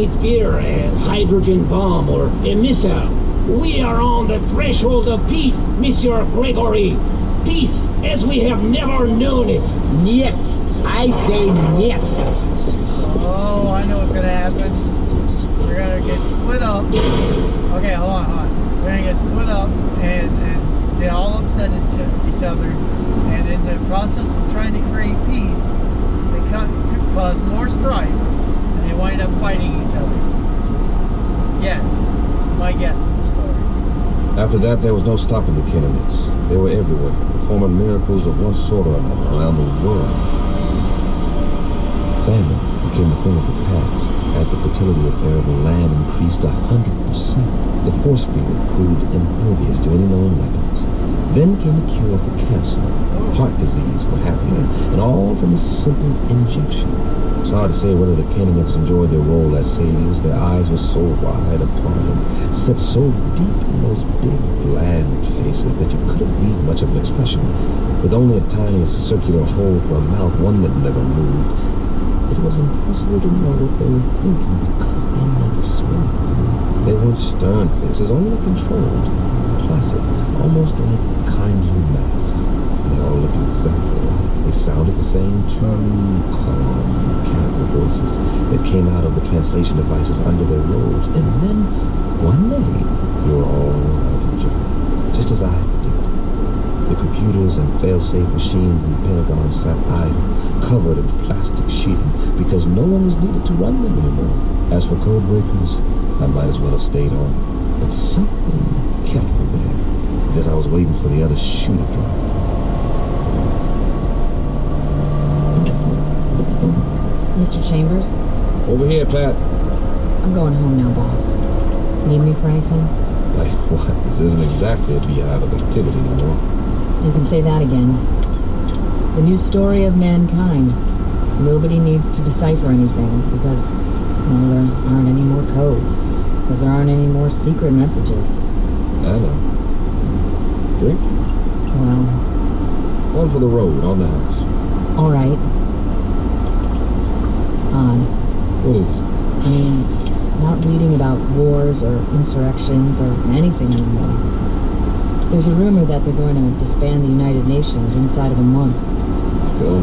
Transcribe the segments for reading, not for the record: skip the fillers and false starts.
fear a hydrogen bomb or a missile. We are on the threshold of peace, Monsieur Gregory. Peace as we have never known it. Niet. I say niet. Oh, I know what's gonna happen. We're gonna get split up. Okay, hold on. We're gonna get split up and they all upset each other. And in the process of trying to create peace, they cause more strife and they wind up fighting each other. Yes, my guess in the story. After that, there was no stopping the Canaanites. They were everywhere, performing miracles of one sort or another around the world. Famine became a thing of the past as the fertility of arable land increased 100%. The force field proved impervious to any known weapons. Then came a cure for cancer, heart disease, what have you, and all from a simple injection. It's hard to say whether the Canaanites enjoyed their role as saviors. Their eyes were so wide apart and set so deep in those big, bland faces that you couldn't read much of an expression. With only a tiny circular hole for a mouth, one that never moved, it was impossible to know what they were thinking because they never spoke. They weren't stern faces, only controlled, placid, almost like kindly masks. They all looked exactly alike. They sounded the same, two calm, mechanical voices that came out of the translation devices under their robes. And then, one day, they were all out of a job, just as I had predicted. The computers and fail-safe machines in the Pentagon sat idle, covered in plastic sheeting, because no one was needed to run them anymore. As for code breakers, I might as well have stayed home. But something kept me there, as if I was waiting for the other shoe to drop. Mr. Chambers? Over here, Pat. I'm going home now, boss. Need me for anything? Like what? This isn't exactly a beehive of activity anymore. You can say that again. The new story of mankind. Nobody needs to decipher anything because, well, there aren't any more codes. Because there aren't any more secret messages. I know. Drink? Well... One for the road, on the house. All right. Odd. What is? I mean, not reading about wars or insurrections or anything anymore. There's a rumor that they're going to disband the United Nations inside of a month. Go.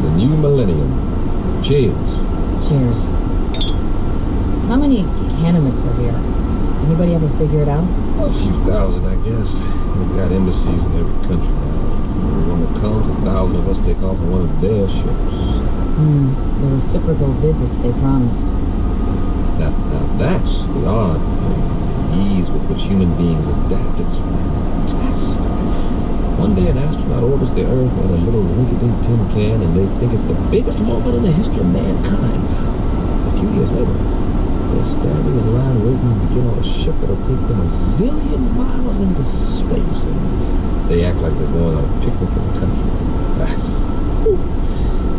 The new millennium. Cheers. Cheers. How many Canaanites are here? Anybody ever figure it out? A few thousand, I guess. They've got embassies in every country now. Everyone that comes, 1,000 of us take off on one of their ships. The reciprocal visits they promised. Now that's the odd thing. The ease with which human beings adapt. It's fantastic. One day an astronaut orbits the Earth in a little rinky-dink tin can, and they think it's the biggest moment in the history of mankind. A few years later, they're standing in line waiting to get on a ship that'll take them a zillion miles into space, and they act like they're going on a picnic in the country.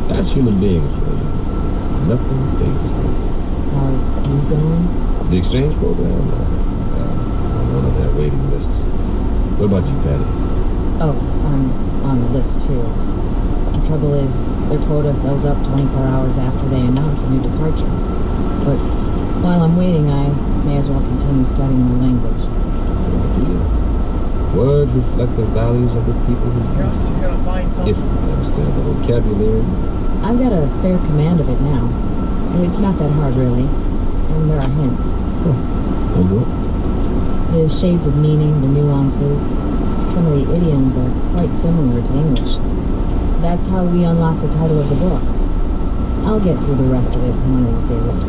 That's human beings for you. Nothing phases them. Are you going? The exchange program? I'm one of their waiting lists. What about you, Patty? Oh, I'm on the list too. The trouble is, their quota fills up 24 hours after they announce a new departure. But while I'm waiting, I may as well continue studying the language. Good idea. Words reflect the values of the people who use She's them. gonna find something. If you understand the vocabulary. I've got a fair command of it now. It's not that hard, really. And there are hints. And what? The shades of meaning, the nuances. Some of the idioms are quite similar to English. That's how we unlock the title of the book. I'll get through the rest of it one of these days.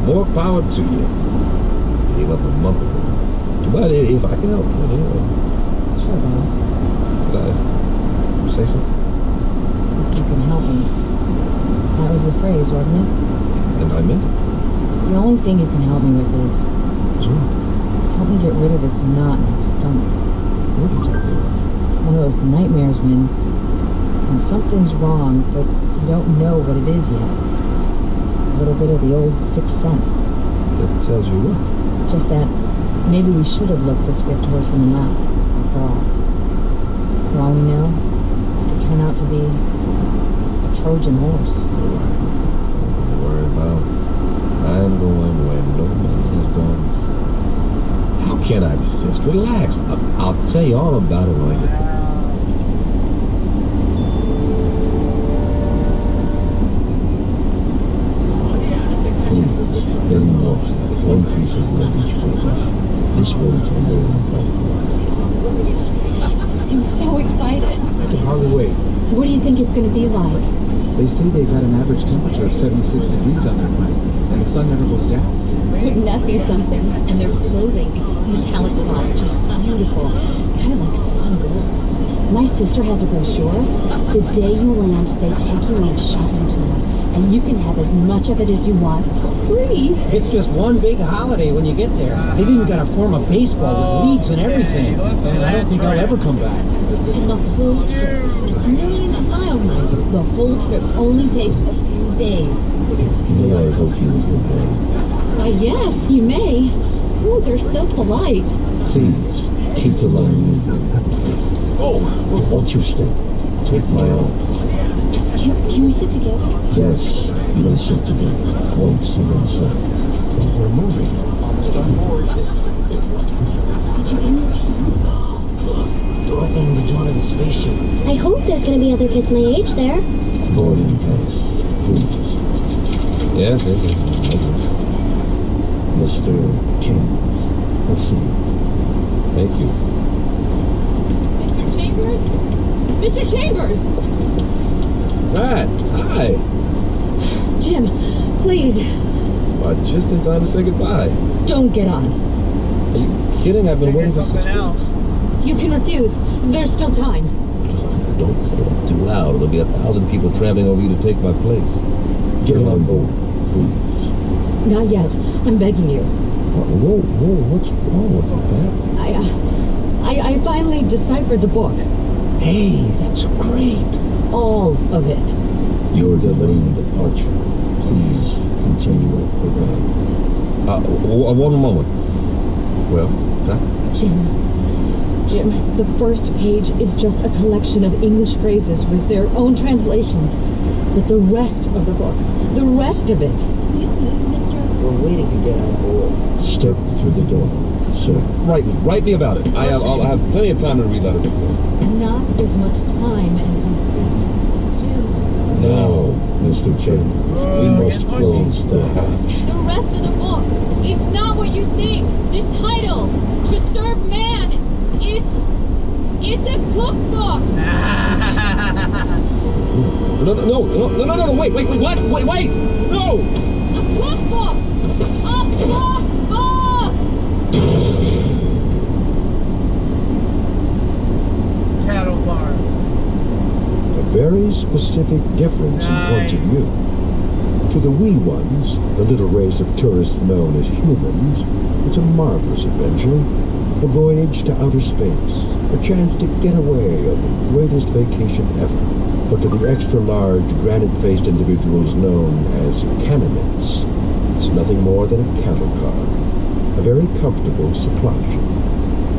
More power to you. Gave up a month ago. But if I can help you anyway. Sure, boss. Could I say something? If you can help me. That was the phrase, wasn't it? And I meant it. The only thing you can help me with is Is what? help me get rid of this knot in my stomach. What are you talking about? One of those nightmares when something's wrong, but you don't know what it is yet. A little bit of the old sixth sense. That tells you what? Just that maybe we should have looked this gift horse in the mouth, after all. For all we know, it could turn out to be a Trojan horse. Don't worry about I'm going where no man has gone before. How can I resist? Relax. I'll tell you all about it when I get there. Please, anymore. One piece of luggage holds. This road's alone. I'm so excited. I can hardly wait. What do you think it's going to be like? They say they've got an average temperature of 76 degrees on their planet, and the sun never goes down. Wouldn't that be something? And their clothing, it's metallic cloth, just beautiful. Kind of like spun gold. My sister has a brochure. The day you land, they take you on a shopping tour. And you can have as much of it as you want for free. It's just one big holiday when you get there. They've even got a form of baseball with leagues and everything. And I don't think I'll ever come back. And the whole trip, it's millions of miles, mind you. The whole trip only takes a few days. May I help you with your bag? Why, yes, you may. Oh, they're so polite. Please, keep the line moving. Oh, what's your step? Take my arm. Can we sit together? Yes, we'll sit together. Once and then so. We're moving. Almost on board. Did you hear me? They're opening the door to the spaceship. I hope there's going to be other kids my age there. Boarding pass, please. Yes, yes. Mr. Chambers. We'll see you. Thank you. Mr. Chambers? Mr. Chambers! Matt, hi. Jim, please, Just in time to say goodbye. don't get on. Are you kidding? I've been waiting for 6 weeks. You can refuse. There's still time. Don't say that too loud. There'll be 1,000 people traveling over you to take my place. Get on board, please. Not yet. I'm begging you. Whoa, what's wrong with you, Pat? I finally deciphered the book. Hey, that's great. All of it. Your delayed departure. Please continue the ride. One moment. Well, Pat? Jim, the first page is just a collection of English phrases with their own translations. But the rest of the book, the rest of it. Will you move, mister? We're waiting to get on board. Step through the door, sir. Write me about it. I'll have plenty of time to read letters. Not as much time as you think. Jim. Now, Mr. Chambers, we must close the hatch. The rest of the book, it's not what you think. The title, To Serve Man, it's a cookbook. No, wait, what? Wait, no! A cookbook! A cookbook! Cattle farm. A very specific difference in point of view. To the wee ones, the little race of tourists known as humans, it's a marvelous adventure. A voyage to outer space, a chance to get away on the greatest vacation ever. But to the extra-large, granite-faced individuals known as Canaanites, it's nothing more than a cattle car, a very comfortable supply ship,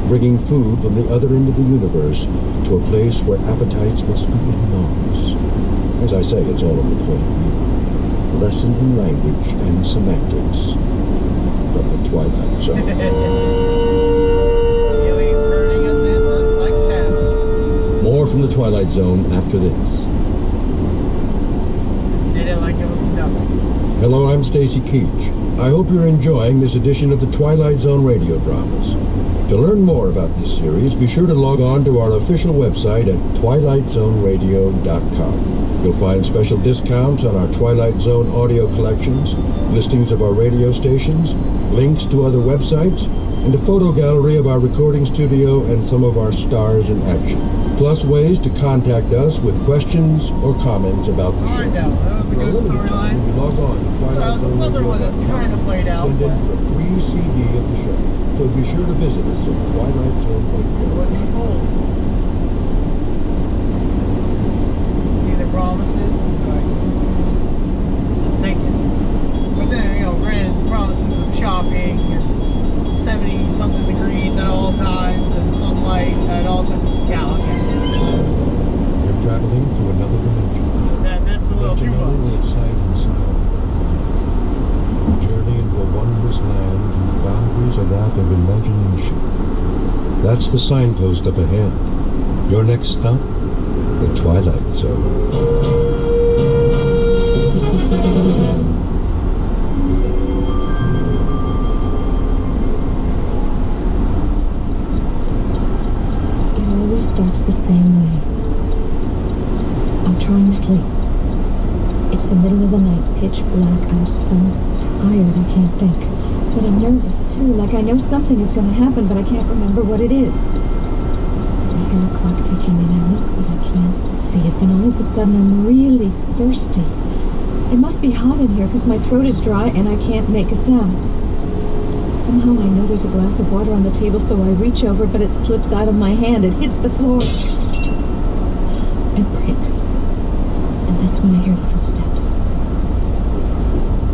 bringing food from the other end of the universe to a place where appetites must be enormous. As I say, it's all in the point of view. A lesson in language and semantics from the Twilight Zone. More from the Twilight Zone after this. Did it like it was nothing. Hello, I'm Stacy Keach. I hope you're enjoying this edition of the Twilight Zone radio dramas. To learn more about this series, be sure to log on to our official website at twilightzoneradio.com. You'll find special discounts on our Twilight Zone audio collections, listings of our radio stations, links to other websites, and a photo gallery of our recording studio and some of our stars in action. Plus ways to contact us with questions or comments about the show. Alright, that was a good storyline. Log on to Twilight Zone Another one that's kind of played out, Send but in for a free CD of the show. So be sure to visit us at Twilight Zone Radio. what he holds. See the promises, like, I'll take it. But then, granted, the promises of shopping and 70-something degrees at all times and sunlight at all times. Yeah, okay. You're traveling through another dimension. That's a little too much. Of sight and sound. spark of imagination. That's the signpost up ahead. Your next stop, the Twilight Zone. It always starts the same way. I'm trying to sleep. It's the middle of the night, pitch black. I'm so tired I can't think. But I'm nervous too, like I know something is going to happen, but I can't remember what it is. I hear a clock ticking and I look, but I can't see it. Then all of a sudden I'm really thirsty. It must be hot in here because my throat is dry and I can't make a sound. Somehow I know there's a glass of water on the table, so I reach over, but it slips out of my hand. It hits the floor. It breaks. And that's when I hear the footsteps.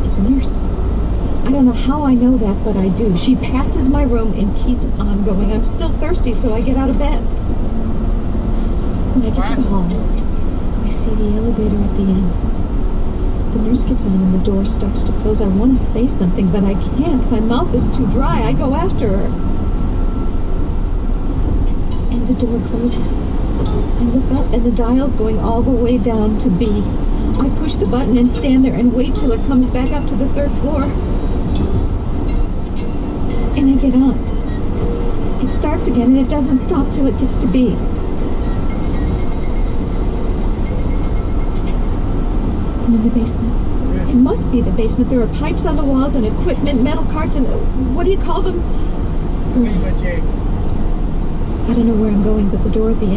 It's a nurse. I don't know how I know that, but I do. She passes my room and keeps on going. I'm still thirsty, so I get out of bed. When I get to the hall, I see the elevator at the end. The nurse gets on and the door starts to close. I want to say something, but I can't. My mouth is too dry. I go after her. And the door closes. I look up and the dial's going all the way down to B. I push the button and stand there and wait till it comes back up to the 3rd floor. And I get on. It starts again and it doesn't stop till it gets to B. I'm in the basement. It must be the basement. There are pipes on the walls and equipment, metal carts, and what do you call them? James. I don't know where I'm going, but the door at the end